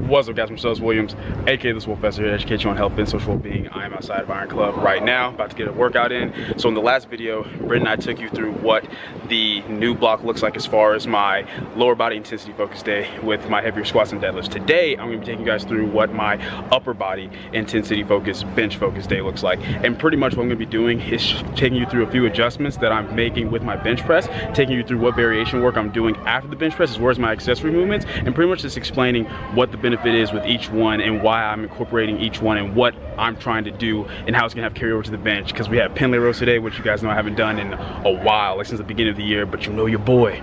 What's up guys, I'm Williams, aka TheSwolefessor, here to educate you on health and social well-being. I am outside of Iron Club right now, about to get a workout in. So in the last video, Britt and I took you through what the new block looks like as far as my lower body intensity focus day with my heavier squats and deadlifts. Today, I'm gonna be taking you guys through what my upper body intensity focus, bench focus day looks like. And pretty much what I'm gonna be doing is taking you through a few adjustments that I'm making with my bench press, taking you through what variation work I'm doing after the bench press, as well as my accessory movements, and pretty much just explaining what the benefit is with each one and why I'm incorporating each one and what I'm trying to do and how it's gonna have carryover to the bench, because we have Pendlay rows today, which you guys know I haven't done in a while, like since the beginning of the year, but you know your boy,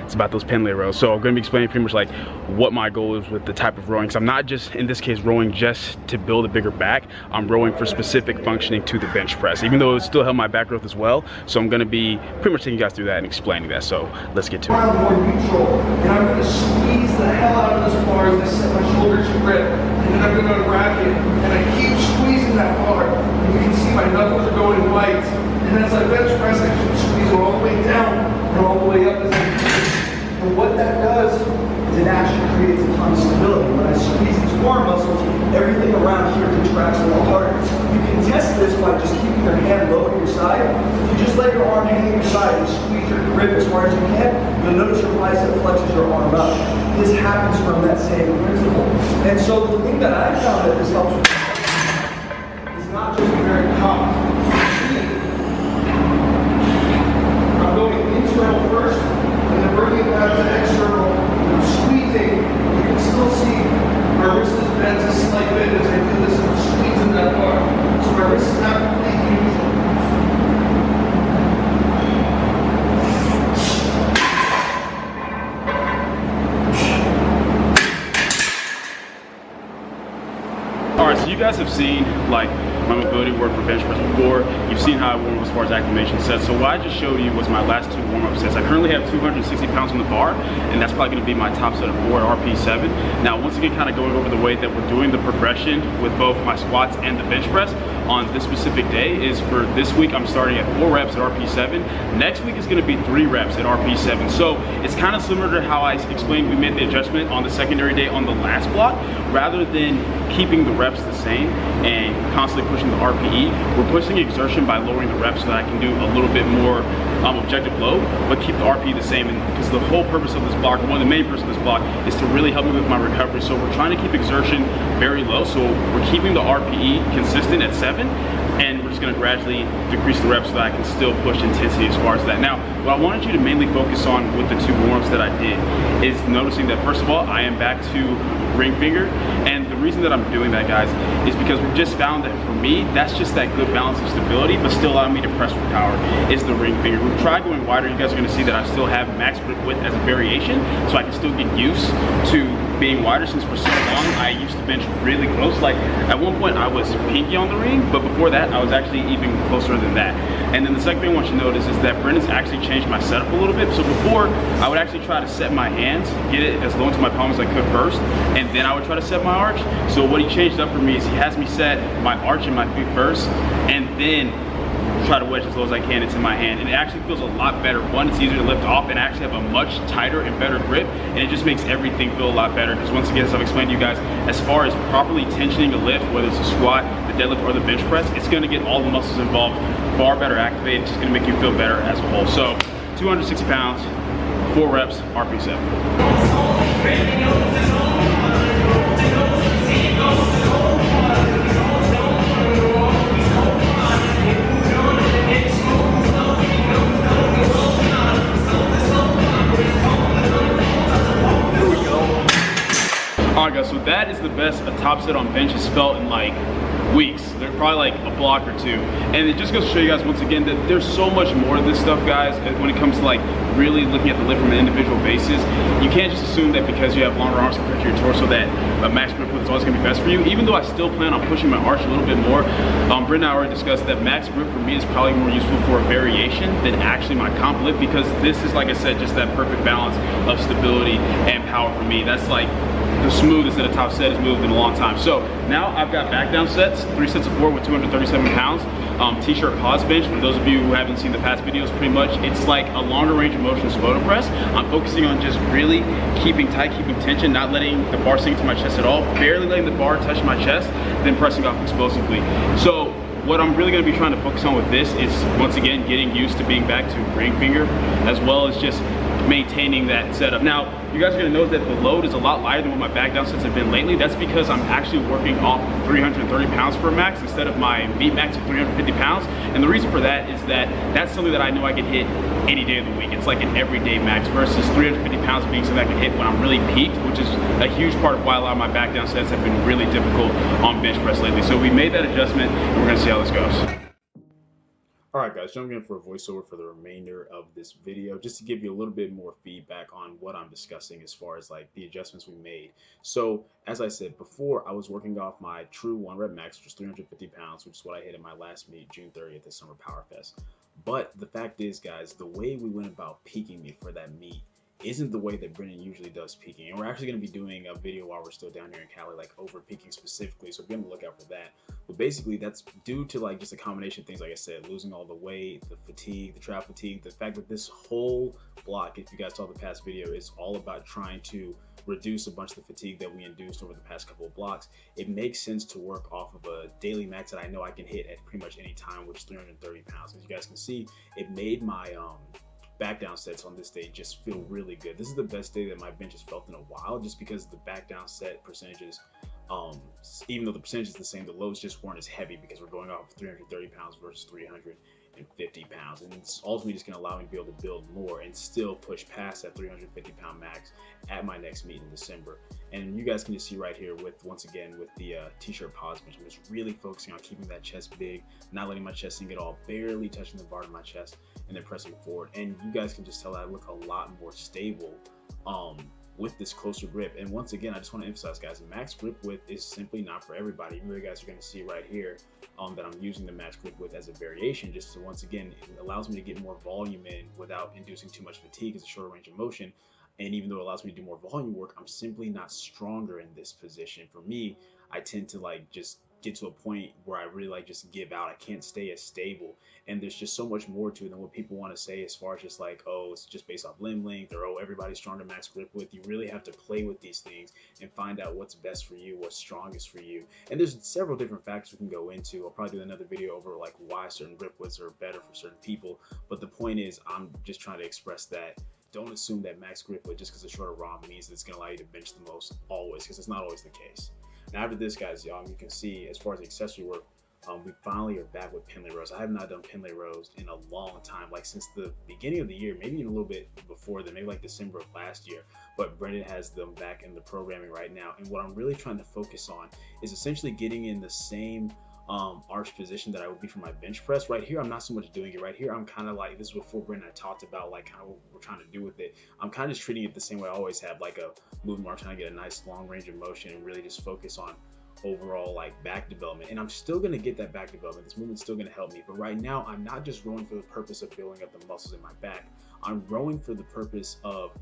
it's about those Pendlay rows. So I'm gonna be explaining pretty much like what my goal is with the type of rowing. So I'm not just, in this case, rowing just to build a bigger back. I'm rowing for specific functioning to the bench press, even though it still help my back growth as well. So I'm gonna be pretty much taking you guys through that and explaining that. So let's get to it. I'm more neutral, and I'm gonna squeeze the hell out of this bar as I set my shoulder to grip, and then I'm gonna rack it, and I keep squeezing that bar, and you can see my knuckles are going white. And as I bench press, I keep squeezing all the way down and all the way up as I do. And what that does is it actually creates a ton of stability. When I squeeze these core muscles, everything around here contracts a little harder. You can test this by just keeping your hand low at your side. If you just let your arm hang at your side and squeeze your grip as hard as you can, you'll notice your bicep flexes your arm up. This happens from that same principle. And so the thing that I found that this helps with is not just very hot. I'm going internal first, and then bringing it back to external, and I'm squeezing. You can still see my wrist is bent a slight bit as I do this, and I'm squeezing that bar. So my wrist is not completely neutral. Alright, so you guys have seen like my mobility work for bench press before. You've seen how I warm up as far as acclimation sets. So what I just showed you was my last two warm-up sets. I currently have 260 pounds on the bar, and that's probably gonna be my top set of 4 at RP7. Now, once again, kind of going over the way that we're doing the progression with both my squats and the bench press on this specific day is for this week, I'm starting at 4 reps at RP7. Next week is gonna be 3 reps at RP7. So it's kind of similar to how I explained we made the adjustment on the secondary day on the last block. Rather than keeping the reps the same and constantly pushing the RPE, we're pushing exertion by lowering the reps so that I can do a little bit more objective load, but keep the RPE the same. And because the whole purpose of this block, one of the main purposes of this block, is to really help me with my recovery. So we're trying to keep exertion very low. So we're keeping the RPE consistent at 7, and we're just gonna gradually decrease the reps so that I can still push intensity as far as that. Now, what I wanted you to mainly focus on with the 2 warm-ups that I did is noticing that, first of all, I am back to ring finger. And the reason that I'm doing that, guys, is because we've just found that for me, that's just that good balance of stability, but still allowing me to press with power, is the ring finger. We've tried going wider. You guys are gonna see that I still have max grip width as a variation, so I can still get used to being wider, since for so long I used to bench really close. Like at one point I was pinky on the ring, but before that I was actually even closer than that. And then the second thing I want you to notice is that Brendan's actually changed my setup a little bit. So before, I would actually try to set my hands, get it as low into my palm as I could first, and then I would try to set my arch. So what he changed up for me is he has me set my arch in my feet first, and then try to wedge as low as I can into my hand. And it actually feels a lot better. One, it's easier to lift off and actually have a much tighter and better grip, and it just makes everything feel a lot better. Because once again, as I've explained to you guys, as far as properly tensioning a lift, whether it's a squat, the deadlift, or the bench press, it's gonna get all the muscles involved far better activated. It's just gonna make you feel better as a whole. So 260 pounds, 4 reps, RP7. Alright guys, so that is the best a top set on bench has felt in like weeks. They're probably like a block or 2. And it just goes to show you guys once again that there's so much more to this stuff, guys, when it comes to like really looking at the lift from an individual basis. You can't just assume that because you have longer arms compared to your torso that a max grip width is always gonna be best for you. Even though I still plan on pushing my arch a little bit more, Brent and I already discussed that max grip for me is probably more useful for a variation than actually my comp lift, because this is, like I said, just that perfect balance of stability and power for me. That's like the smoothest that a top set has moved in a long time. So now I've got back down sets, 3 sets of 4 with 237 pounds. T-shirt pause bench, for those of you who haven't seen the past videos, pretty much it's like a longer range of motion Spoto press. I'm focusing on just really keeping tight, keeping tension, not letting the bar sink to my chest at all, barely letting the bar touch my chest, then pressing off explosively. So what I'm really going to be trying to focus on with this is, once again, getting used to being back to ring finger, as well as just maintaining that setup. Now, you guys are going to notice that the load is a lot lighter than what my back down sets have been lately. That's because I'm actually working off 330 pounds per max instead of my meet max of 350 pounds. And the reason for that is that that's something that I know I can hit any day of the week. It's like an everyday max versus 350 pounds being something I can hit when I'm really peaked, which is a huge part of why a lot of my back down sets have been really difficult on bench press lately. So we made that adjustment and we're going to see how this goes. Alright guys, jumping in for a voiceover for the remainder of this video, just to give you a little bit more feedback on what I'm discussing as far as like the adjustments we made. So as I said before, I was working off my true 1 rep max, which was 350 pounds, which is what I hit in my last meet, June 30th at Summer Power Fest. But the fact is, guys, the way we went about peaking me for that meet isn't the way that Brendan usually does peaking. And we're actually going to be doing a video while we're still down here in Cali, like over peaking specifically, so be on the lookout for that. But basically that's due to like just a combination of things, like I said, losing all the weight, the fatigue, the trap fatigue, the fact that this whole block, if you guys saw the past video, is all about trying to reduce a bunch of the fatigue that we induced over the past couple of blocks. It makes sense to work off of a daily max that I know I can hit at pretty much any time, which is 330 pounds. As you guys can see, it made my back down sets on this day just feel really good. This is the best day that my bench has felt in a while, just because the back down set percentages, even though the percentage is the same, the loads just weren't as heavy because we're going off 330 pounds versus 350 pounds. And it's ultimately just going to allow me to be able to build more and still push past that 350 pound max at my next meet in December. And you guys can just see right here with, once again, with the t-shirt pause bench, I'm just really focusing on keeping that chest big, not letting my chest sink at all, barely touching the bar to my chest, and then pressing forward. And you guys can just tell that I look a lot more stable with this closer grip. And once again, I just want to emphasize, guys, max grip width is simply not for everybody. You guys are going to see right here that I'm using the max grip width as a variation, just so once again, it allows me to get more volume in without inducing too much fatigue as a shorter range of motion. And even though it allows me to do more volume work, I'm simply not stronger in this position. For me, I tend to like just get to a point where I really like just give out. I can't stay as stable. And there's just so much more to it than what people want to say as far as just like, oh, it's just based off limb length, or oh, everybody's stronger max grip width. You really have to play with these things and find out what's best for you, what's strongest for you. And there's several different factors we can go into. I'll probably do another video over like why certain grip widths are better for certain people. But the point is, I'm just trying to express that don't assume that max grip width just because it's shorter ROM means that it's going to allow you to bench the most always, because it's not always the case. Now after this, guys, you can see as far as the accessory work, we finally are back with Pendlay rows. I have not done Pendlay rows in a long time, like since the beginning of the year, maybe even a little bit before then, maybe like December of last year. But Brendan has them back in the programming right now. And what I'm really trying to focus on is essentially getting in the same arch position that I would be for my bench press. Right here, I'm not so much doing it. Right here, I'm kind of like, this is before Brendan and I talked about like kind of what we're trying to do with it. I'm kind of just treating it the same way I always have, like a movement where I'm trying to get a nice long range of motion and really just focus on overall like back development. And I'm still going to get that back development. This movement's still going to help me. But right now, I'm not just rowing for the purpose of building up the muscles in my back. I'm rowing for the purpose of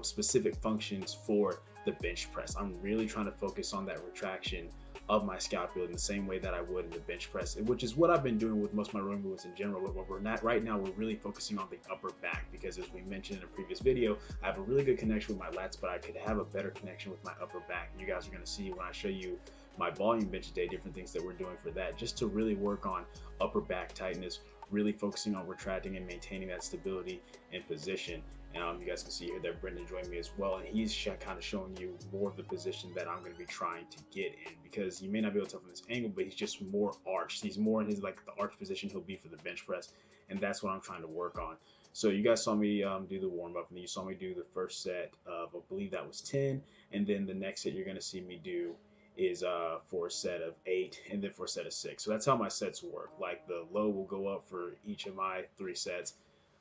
specific functions for the bench press. I'm really trying to focus on that retraction of my scalp build in the same way that I would in the bench press, which is what I've been doing with most of my rowing movements in general. But we're not right now, we're really focusing on the upper back, because as we mentioned in a previous video, I have a really good connection with my lats, but I could have a better connection with my upper back. You guys are going to see when I show you my volume bench today, different things that we're doing for that, just to really work on upper back tightness, really focusing on retracting and maintaining that stability and position. You guys can see here that Brendan joined me as well, and he's kind of showing you more of the position that I'm going to be trying to get in, because you may not be able to tell from this angle, but he's just more arched. He's more in his like the arch position he'll be for the bench press, and that's what I'm trying to work on. So you guys saw me do the warm up, and then you saw me do the first set of, I believe that was 10, and then the next set you're going to see me do is for a set of 8, and then for a set of 6. So that's how my sets work. Like the low will go up for each of my 3 sets,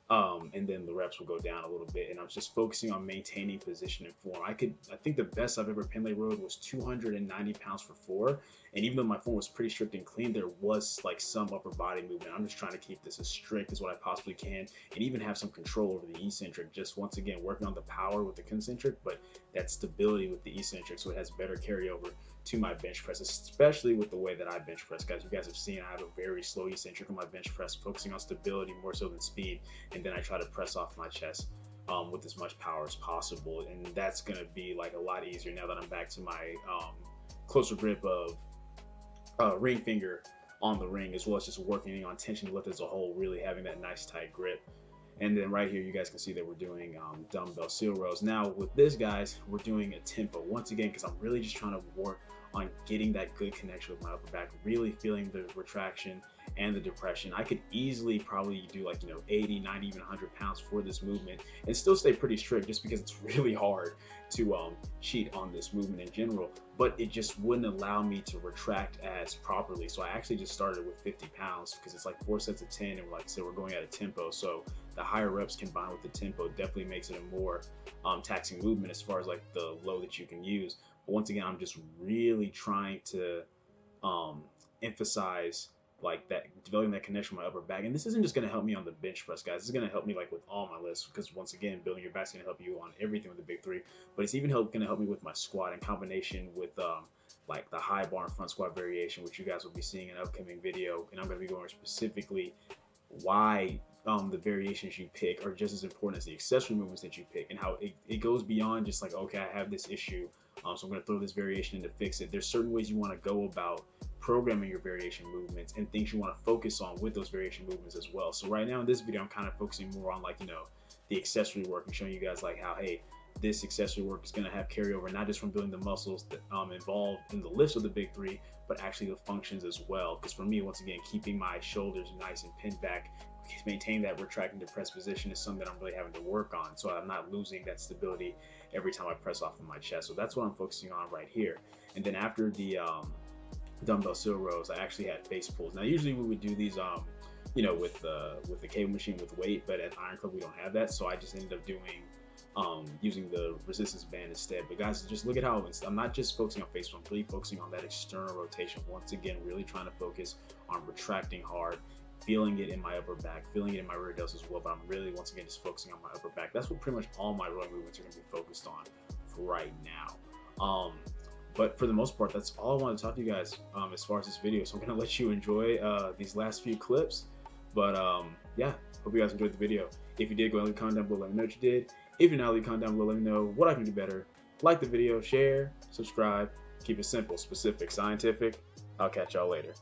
and then the reps will go down a little bit, and I'm just focusing on maintaining position and form. I think the best I've ever Pendlay rowed was 290 pounds for 4, And even though my form was pretty strict and clean, there was like some upper body movement. I'm just trying to keep this as strict as what I possibly can, and even have some control over the eccentric. Just once again, working on the power with the concentric, but that stability with the eccentric, so it has better carryover to my bench press, especially with the way that I bench press, guys. You guys have seen I have a very slow eccentric on my bench press, focusing on stability more so than speed, and then I try to press off my chest with as much power as possible. And that's gonna be like a lot easier now that I'm back to my closer grip of ring finger on the ring, as well as just working on tension lift as a whole, really having that nice tight grip. And then right here, you guys can see that we're doing dumbbell seal rows. Now with this, guys, we're doing a tempo once again, because I'm really just trying to work on getting that good connection with my upper back, really feeling the retraction and the depression. I could easily probably do like, 80, 90, even 100 pounds for this movement and still stay pretty strict, just because it's really hard to cheat on this movement in general, but it just wouldn't allow me to retract as properly. So I actually just started with 50 pounds because it's like 4 sets of 10, and like I said, we're going at a tempo. So the higher reps combined with the tempo definitely makes it a more taxing movement as far as like the load that you can use. But once again, I'm just really trying to emphasize like that, developing that connection with my upper back. And this isn't just going to help me on the bench press, guys. This is going to help me like with all my lifts, because once again, building your back's going to help you on everything with the big three, but it's even going to help me with my squat in combination with like the high bar and front squat variation, which you guys will be seeing in an upcoming video. And I'm going to be going specifically why the variations you pick are just as important as the accessory movements that you pick, and how it goes beyond just like, okay, I have this issue, so I'm going to throw this variation in to fix it. There's certain ways you want to go about programming your variation movements and things you want to focus on with those variation movements as well. So right now in this video, I'm kind of focusing more on like, the accessory work, and showing you guys like how, hey, this accessory work is going to have carryover, not just from building the muscles that involved in the lifts of the big three, but actually the functions as well. Because for me, once again, keeping my shoulders nice and pinned back, maintain that retract and depress position is something that I'm really having to work on, so I'm not losing that stability every time I press off of my chest. So that's what I'm focusing on right here. And then after the dumbbell seal rows, I actually had face pulls. Now usually we would do these with the cable machine with weight, but at Iron Club we don't have that, so I just ended up doing using the resistance band instead. But guys, just look at how I'm not just focusing on face pulls, I'm really focusing on that external rotation. Once again, really trying to focus on retracting hard, feeling it in my upper back, feeling it in my rear delts as well, but I'm really, once again, just focusing on my upper back. That's what pretty much all my rowing movements are going to be focused on for right now. But for the most part, that's all I want to talk to you guys as far as this video. So I'm going to let you enjoy these last few clips. But yeah, hope you guys enjoyed the video. If you did, go ahead and leave a comment down below, let me know what you did. If you're not, leave a comment down below, let me know what I can do better. Like the video, share, subscribe, keep it simple, specific, scientific. I'll catch y'all later.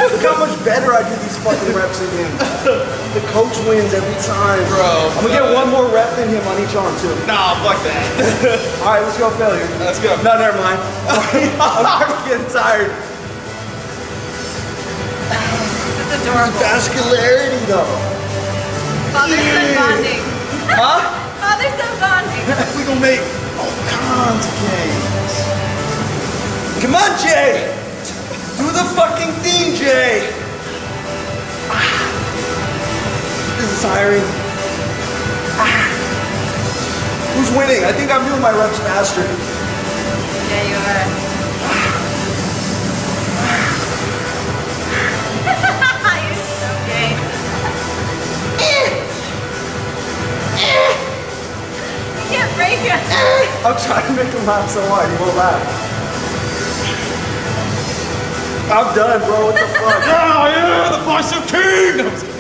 Look how much better I do these fucking reps than him. The coach wins every time. Bro. I'm gonna get one more rep than him on each arm too. Nah, fuck that. Alright, let's go failure. Let's go. No, never mind. I'm already getting tired. This is adorable. Vascularity though. Father-son bonding. Huh? Father-son bonding. We gonna make all kinds of games. Come on, Jay! Do the fucking thing, Jay! This is tiring. Who's winning? I think I'm doing my reps faster. Yeah, you are. You're so gay. You can't break it. I'm trying to make him laugh so hard, he won't laugh. I'm done, bro. What the fuck? Oh yeah, the bicep king!